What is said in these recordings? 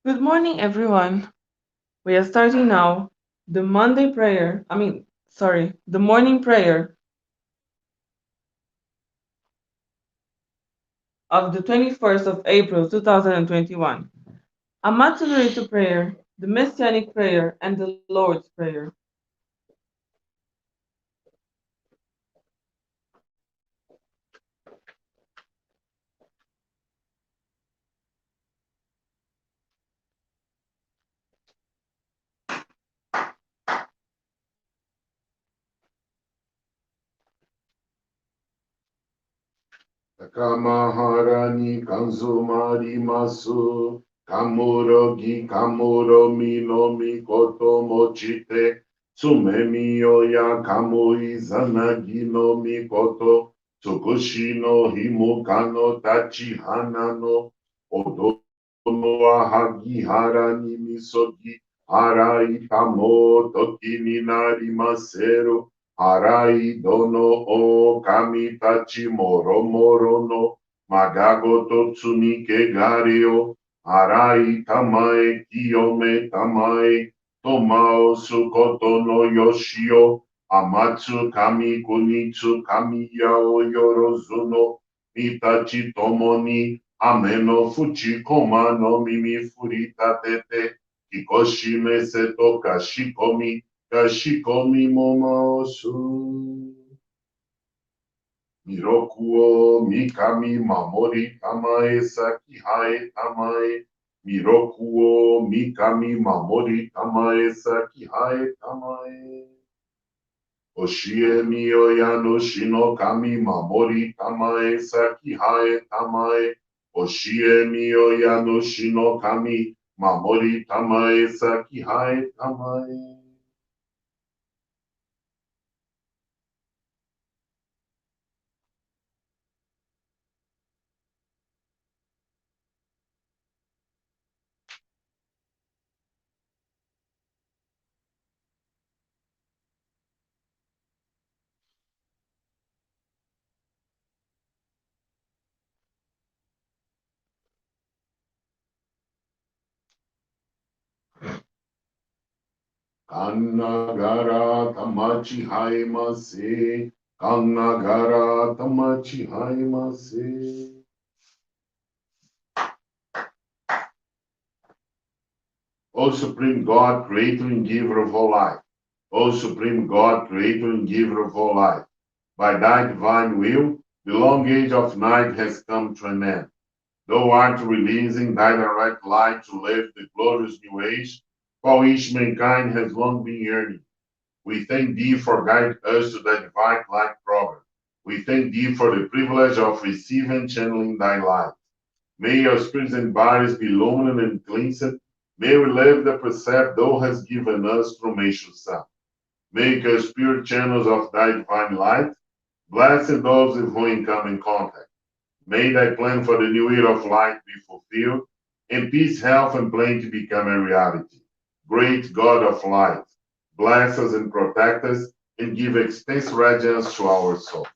Good morning, everyone. We are starting now the Monday prayer. The morning prayer of the 21st of April 2021. A Matzah prayer, the Messianic prayer, and the Lord's prayer. Kamaharani kanzumari masu kamurogi kamuro mino mikoto mochite tsumemiyo ya kamui zanagi no mikoto tsukushi no himukano tachi hanano odono ahagi harani misogi harai kamo toki ni narimaseru Arai dono o kamitachi moro moro no magago totsumi ke gario. Arai tamae kiyome tamae tomao sukoto no yoshio. Amatsu kami kunitsu kami yao yorozuno mitachi tomoni ameno fuchi koma no mimi furita tete kikoshi me seto kashikomi Kashikomi momosu. Mirokuo mikami mamori tamae sakihae tamae. Mirokuo mikami mamori tamae sakihae tamae. Oshie mio yano shino kami mamori tamae sakihae tamae. Oshie mio yano shino kami mamori tamae sakihae tamae. Kanagara tamachi haimase. Kanagara tamachi haimase. O Supreme God, Creator and Giver of all life. O Supreme God, Creator and Giver of all life. By thy divine will, the long age of night has come to an end. Thou art releasing thy direct light to live the glorious new age, for which mankind has long been yearning. We thank thee for guiding us to the divine light program. We thank thee for the privilege of receiving and channeling thy light. May our spirits and bodies be illuminated and cleansed. May we live the precept thou hast given us through Meshach Son. Make us pure channels of thy divine light. Bless those with whom we come in contact. May thy plan for the new year of light be fulfilled, and peace, health, and plenty become a reality. Great God of light, bless us and protect us, and give extensive radiance to our soul.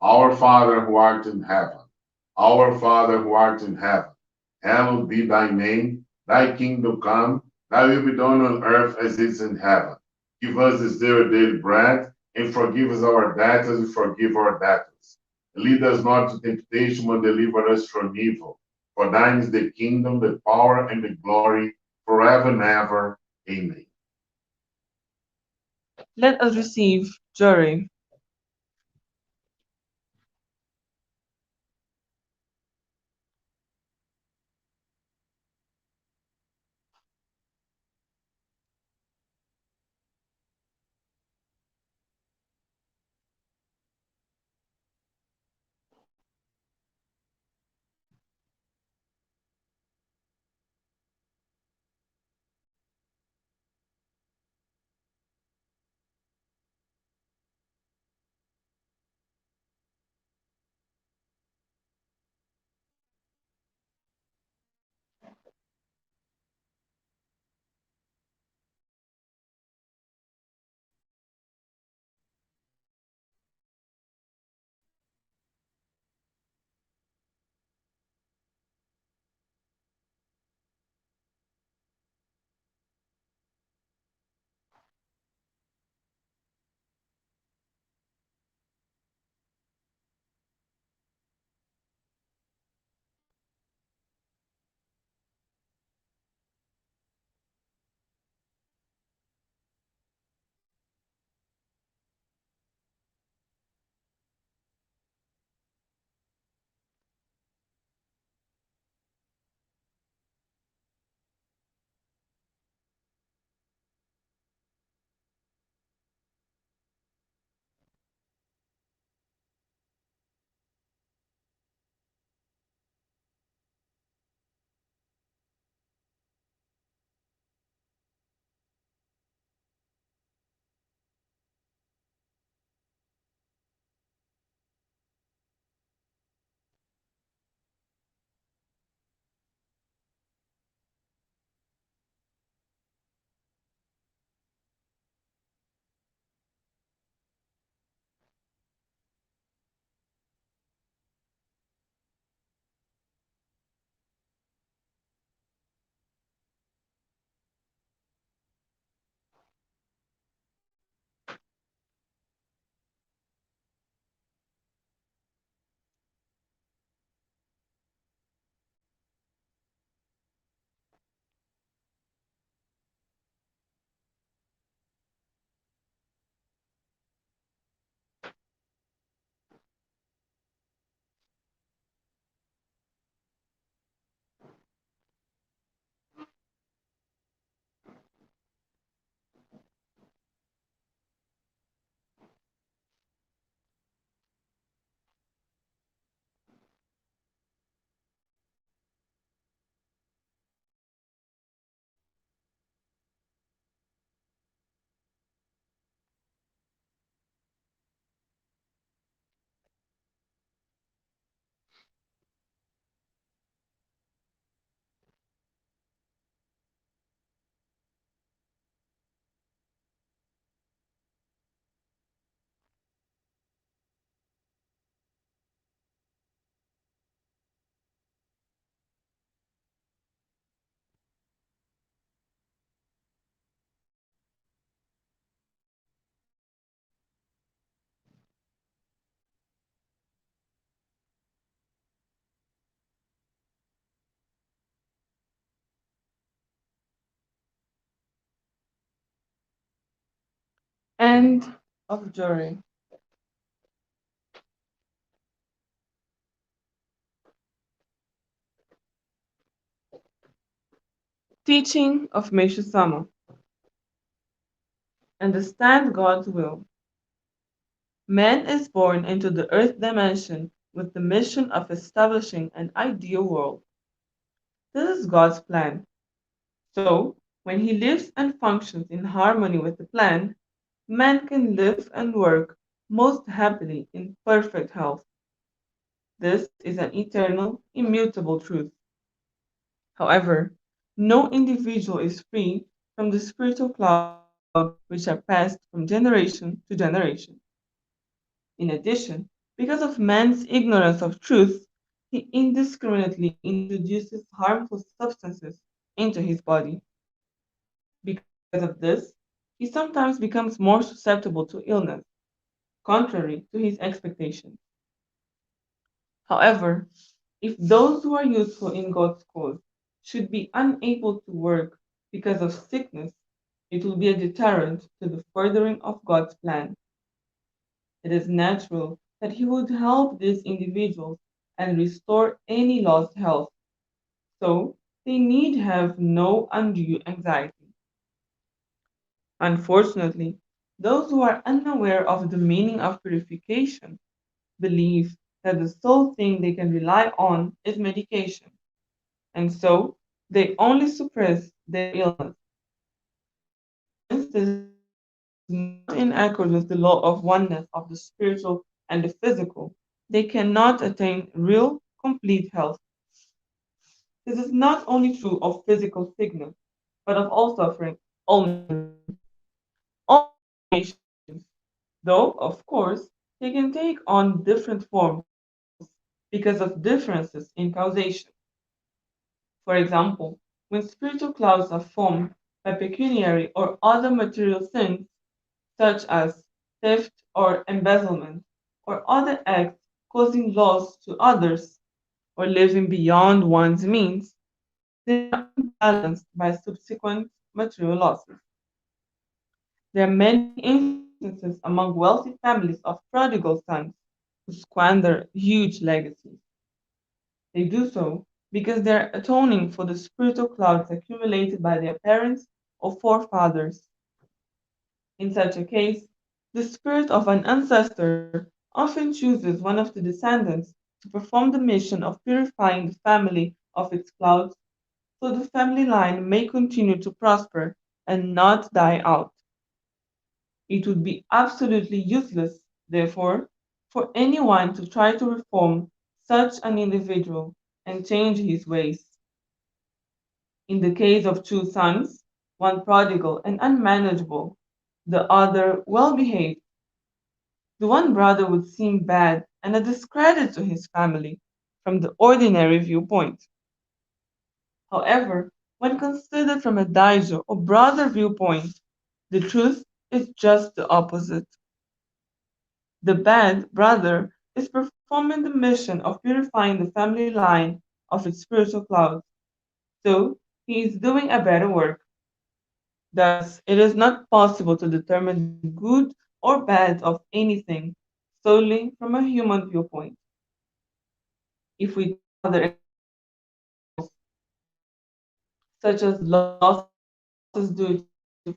Our Father who art in heaven, our Father who art in heaven, hallowed be thy name, thy kingdom come, thy will be done on earth as it is in heaven. Give us this day our daily bread, and forgive us our debts as we forgive our debtors. Lead us not to temptation, but deliver us from evil. For thine is the kingdom, the power, and the glory, forever and ever. Amen. Let us receive Jory. end of Jory. Teaching of Meshusama. Understand God's will. Man is born into the earth dimension with the mission of establishing an ideal world. This is God's plan. So, when he lives and functions in harmony with the plan, man can live and work most happily in perfect health. This is an eternal, immutable truth. However, no individual is free from the spiritual clouds which are passed from generation to generation. In addition, because of man's ignorance of truth, he indiscriminately introduces harmful substances into his body. Because of this, he sometimes becomes more susceptible to illness, contrary to his expectations. However, if those who are useful in God's cause should be unable to work because of sickness, it will be a deterrent to the furthering of God's plan. It is natural that He would help these individuals and restore any lost health, so they need have no undue anxiety. Unfortunately, those who are unaware of the meaning of purification believe that the sole thing they can rely on is medication, and so they only suppress their illness. Since this is not in accord with the law of oneness of the spiritual and the physical, they cannot attain real, complete health. This is not only true of physical sickness, but of all suffering, all misery, all situations, though, of course, they can take on different forms because of differences in causation. For example, when spiritual clouds are formed by pecuniary or other material sins, such as theft or embezzlement, or other acts causing loss to others, or living beyond one's means, they are unbalanced by subsequent material losses. There are many instances among wealthy families of prodigal sons who squander huge legacies. They do so because they are atoning for the spiritual clouds accumulated by their parents or forefathers. In such a case, the spirit of an ancestor often chooses one of the descendants to perform the mission of purifying the family of its clouds so the family line may continue to prosper and not die out. It would be absolutely useless, therefore, for anyone to try to reform such an individual and change his ways. In the case of two sons, one prodigal and unmanageable, the other well behaved, the one brother would seem bad and a discredit to his family from the ordinary viewpoint. However, when considered from a Daijo or broader viewpoint, the truth is just the opposite. The bad brother is performing the mission of purifying the family line of its spiritual clouds, so he is doing a better work. Thus, it is not possible to determine the good or bad of anything solely from a human viewpoint. If we take other such as losses due to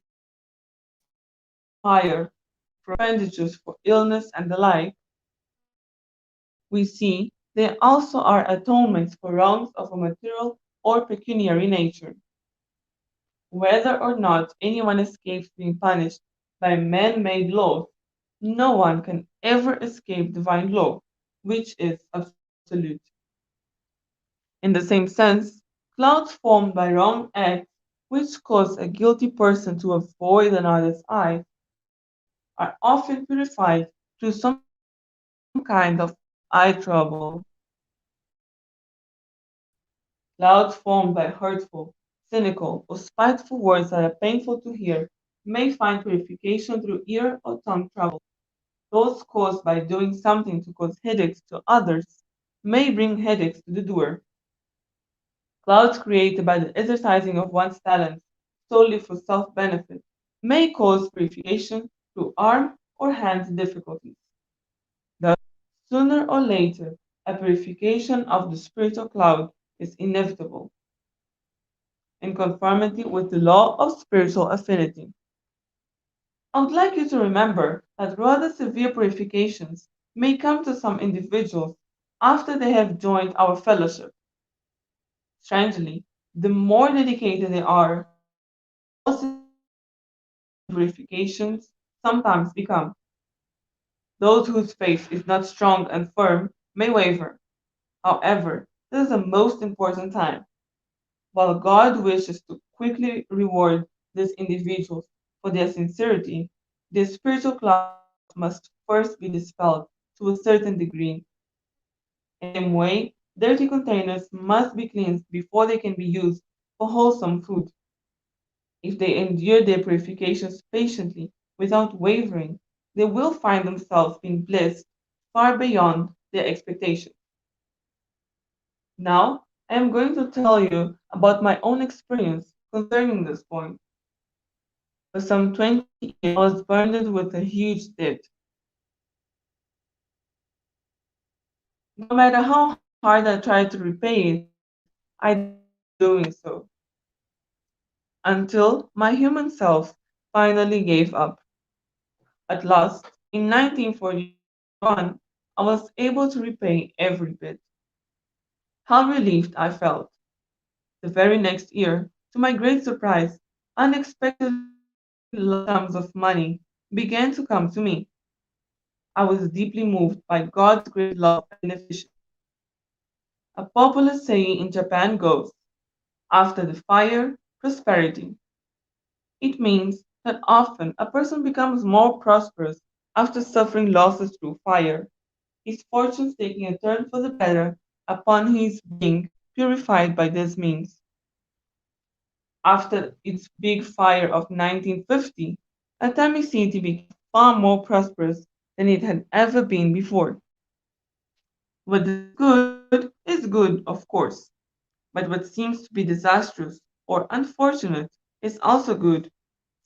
fire, expenditures for illness, and the like, we see there also are atonements for wrongs of a material or pecuniary nature. Whether or not anyone escapes being punished by man made laws, no one can ever escape divine law, which is absolute. In the same sense, clouds formed by wrong acts, which cause a guilty person to avoid another's eye, are often purified through some kind of eye trouble. Clouds formed by hurtful, cynical, or spiteful words that are painful to hear may find purification through ear or tongue trouble. Those caused by doing something to cause headaches to others may bring headaches to the doer. Clouds created by the exercising of one's talents solely for self benefit may cause purification through arm or hand difficulties. Thus, sooner or later, a purification of the spiritual cloud is inevitable, in conformity with the law of spiritual affinity. I would like you to remember that rather severe purifications may come to some individuals after they have joined our fellowship. Strangely, the more dedicated they are, the more purifications sometimes become. Those whose faith is not strong and firm may waver. However, this is the most important time. While God wishes to quickly reward these individuals for their sincerity, their spiritual clouds must first be dispelled to a certain degree. In the same way, dirty containers must be cleansed before they can be used for wholesome food. If they endure their purifications patiently without wavering, they will find themselves being blessed far beyond their expectations. Now, I am going to tell you about my own experience concerning this point. For some 20 years, I was burdened with a huge debt. No matter how hard I tried to repay it, I didn't doing so until my human self finally gave up. At last, in 1941, I was able to repay every bit. How relieved I felt. The very next year, to my great surprise, unexpectedly large sums of money began to come to me. I was deeply moved by God's great love and beneficence. A popular saying in Japan goes, after the fire, prosperity. It means that often a person becomes more prosperous after suffering losses through fire, his fortunes taking a turn for the better upon his being purified by this means. After its big fire of 1950, Atami City became far more prosperous than it had ever been before. What is good is good, of course, but what seems to be disastrous or unfortunate is also good,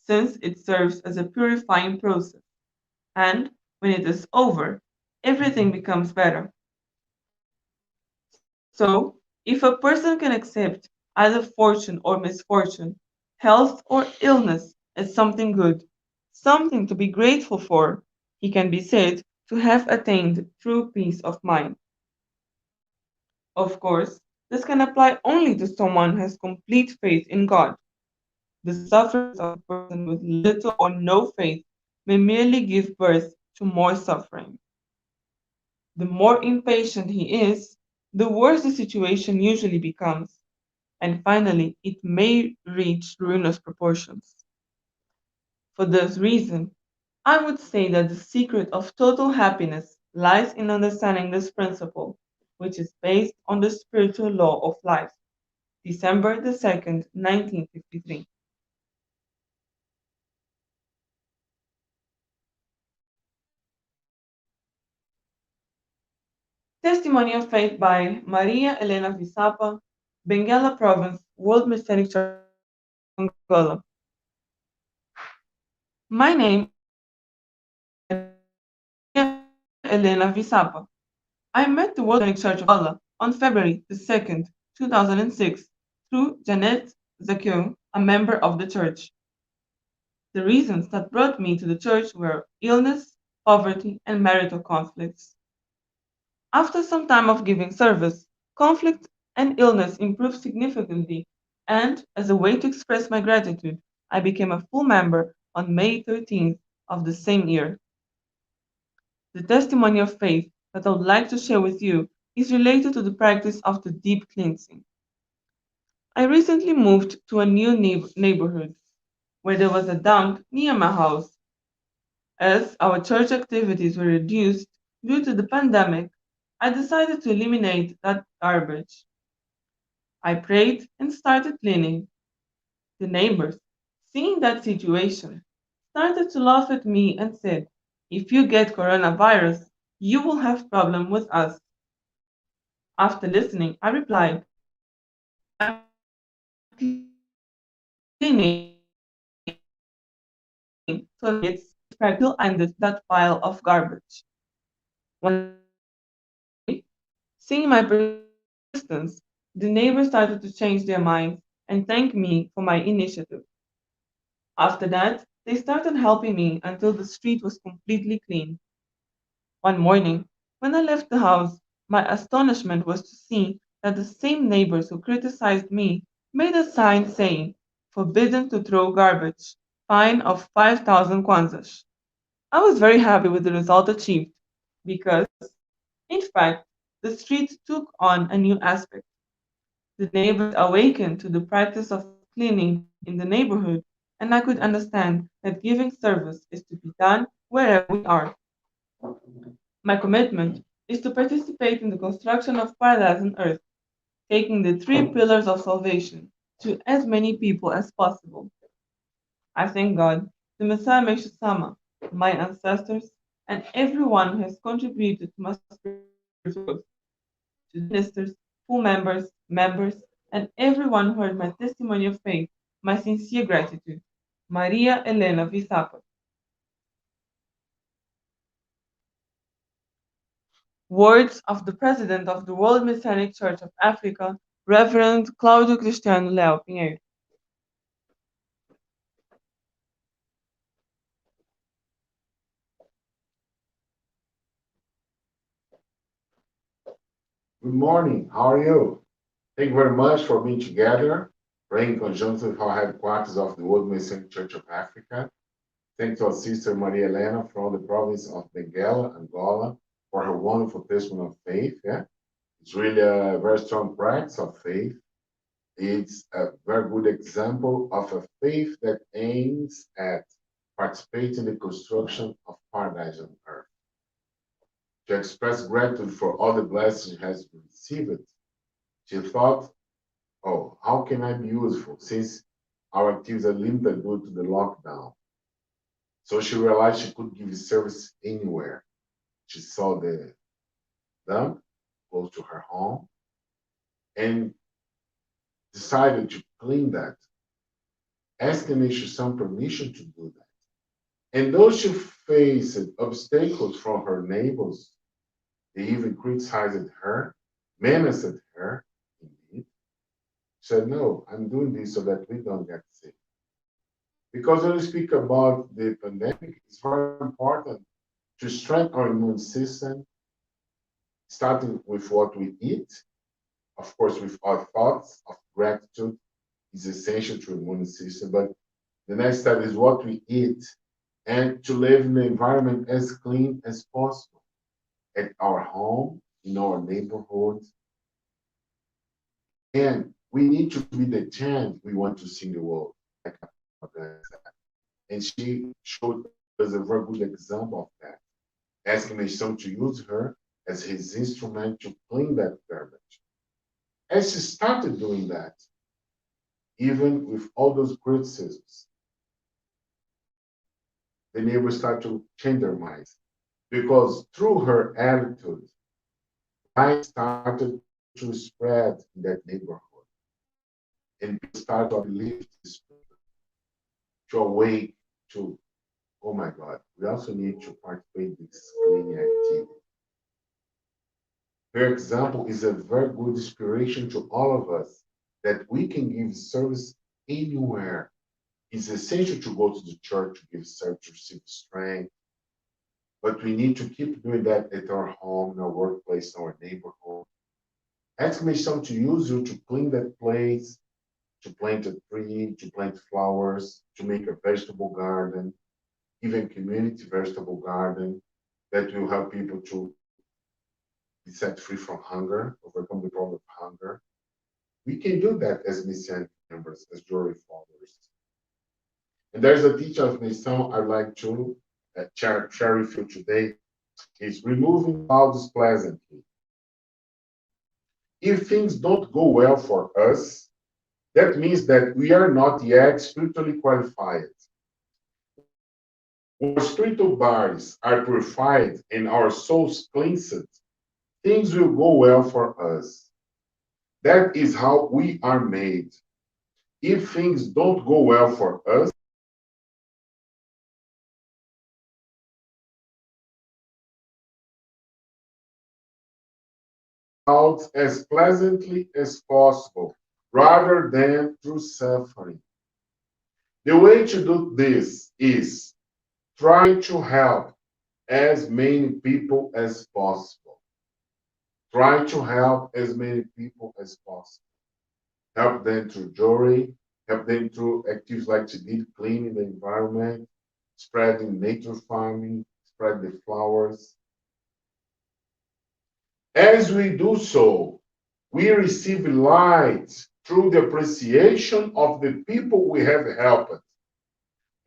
since it serves as a purifying process, and when it is over, everything becomes better. So, if a person can accept either fortune or misfortune, health or illness as something good, something to be grateful for, he can be said to have attained true peace of mind. Of course, this can apply only to someone who has complete faith in God. The sufferings of a person with little or no faith may merely give birth to more suffering. The more impatient he is, the worse the situation usually becomes, and finally it may reach ruinous proportions. For this reason, I would say that the secret of total happiness lies in understanding this principle, which is based on the spiritual law of life. December the 2nd, 1953. Testimony of Faith by Maria Elena Visapa, Benguela Province, World Messianic Church, Angola. My name is Elena Visapa. I met the World Messianic Church of Angola on February the 2nd, 2006, through Janet Zakio, a member of the church. The reasons that brought me to the church were illness, poverty, and marital conflicts. After some time of giving service, conflict and illness improved significantly, and as a way to express my gratitude, I became a full member on May 13th of the same year. The testimony of faith that I would like to share with you is related to the practice of the deep cleansing. I recently moved to a new neighborhood where there was a dump near my house. As our church activities were reduced due to the pandemic, I decided to eliminate that garbage. I prayed and started cleaning. The neighbors, seeing that situation, started to laugh at me and said, if you get coronavirus, you will have problem with us. After listening, I replied, I'm cleaning so it's practically ended that pile of garbage. One day, seeing my persistence, the neighbors started to change their minds and thank me for my initiative. After that, they started helping me until the street was completely clean. One morning, when I left the house, my astonishment was to see that the same neighbors who criticized me made a sign saying, "Forbidden to throw garbage, fine of 5,000 kwanzas." I was very happy with the result achieved because, in fact, the street took on a new aspect. The neighbors awakened to the practice of cleaning in the neighborhood, and I could understand that giving service is to be done wherever we are. My commitment is to participate in the construction of paradise on earth, taking the three pillars of salvation to as many people as possible. I thank God, the Messiah Meshach Sama, my ancestors, and everyone who has contributed to my spiritual growth, to the ministers, full members, and everyone who heard my testimony of faith, my sincere gratitude. Maria Elena Visapa. Words of the President of the World Messianic Church of Africa, Reverend Claudio Cristiano Leao Pinheiro. Good morning. How are you? Thank you very much for being together, praying in conjunction with our headquarters of the World Messianic Church of Africa. Thanks to our sister Maria Helena from the province of Benguela, Angola, for her wonderful testimony of faith. Yeah, it's really a very strong practice of faith. It's a very good example of a faith that aims at participating in the construction of paradise on earth. To express gratitude for all the blessings she has received, she thought, oh, how can I be useful since our activities are limited due to the lockdown? So she realized she could give service anywhere. She saw the dump close to her home and decided to clean that, asking me some permission to do that. And though she faced obstacles from her neighbors, they even criticized her, menaced her, indeed, said, no, I'm doing this so that we don't get sick. Because when we speak about the pandemic, it's very important to strengthen our immune system, starting with what we eat, of course, with our thoughts of gratitude is essential to immune system. But the next step is what we eat and to live in the environment as clean as possible at our home, in our neighborhood. And we need to be the change we want to see in the world. And she showed us a very good example of that, asking my son to use her as his instrument to clean that garbage. As she started doing that, even with all those criticisms, the neighbors started to change their minds because through her attitude, light started to spread in that neighborhood. And people started to believe this, to awake to, oh my God, we also need to participate in this cleaning activity. Her example is a very good inspiration to all of us that we can give service anywhere. It's essential to go to the church to give service, to receive strength, but we need to keep doing that at our home, in our workplace, in our neighborhood. Ask me some to use you to clean that place, to plant a tree, to plant flowers, to make a vegetable garden, even community vegetable garden that will help people to be set free from hunger, overcome the problem of hunger. We can do that as Messianic members, as Jory followers. And there's a teaching of Nissan I'd like to share with you today. Is removing clouds pleasantly. If things don't go well for us, that means that we are not yet spiritually qualified. When our spiritual bodies are purified and our souls cleansed, things will go well for us. That is how we are made. If things don't go well for us, out as pleasantly as possible, rather than through suffering. The way to do this is try to help as many people as possible. Try to help as many people as possible. Help them through jewelry, help them through activities like to did, cleaning the environment, spreading nature farming, spread the flowers. As we do so, we receive light through the appreciation of the people we have helped,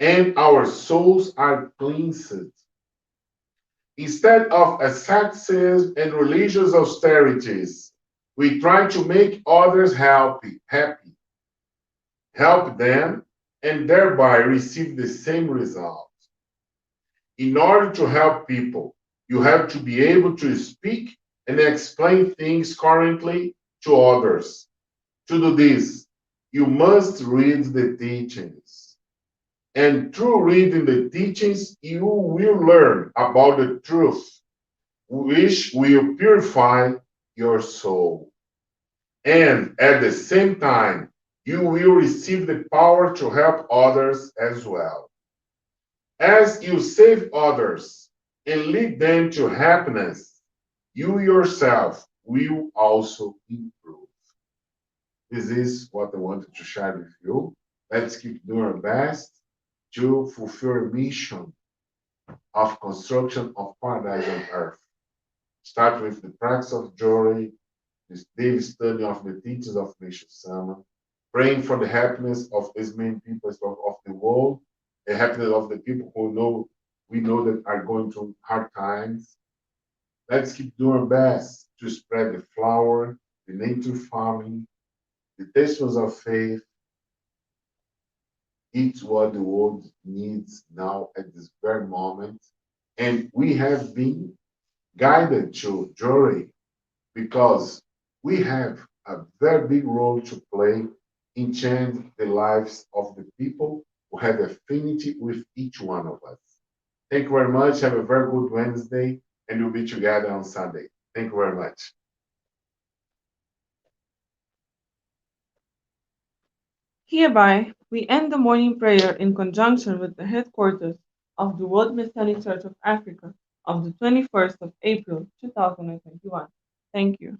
and our souls are cleansed. Instead of asceticism and religious austerities, we try to make others happy, help them, and thereby receive the same result. In order to help people, you have to be able to speak and explain things currently to others. To do this, you must read the teachings. And through reading the teachings, you will learn about the truth, which will purify your soul. And at the same time, you will receive the power to help others as well. As you save others and lead them to happiness, you yourself will also improve. This is what I wanted to share with you. Let's keep doing our best to fulfill our mission of construction of paradise on earth. Start with the practice of joy, this daily study of the teachings of Mr. Sama, praying for the happiness of as many people as of the world, the happiness of the people who know we know that are going through hard times. Let's keep doing our best to spread the flower, the nature farming, the testimonies of faith. It's what the world needs now at this very moment. And we have been guided to joy because we have a very big role to play in changing the lives of the people who have affinity with each one of us. Thank you very much. Have a very good Wednesday, and we'll be together on Sunday. Thank you very much. Hereby, we end the morning prayer in conjunction with the headquarters of the World Messianic Church of Africa of the 21st of April 2021. Thank you.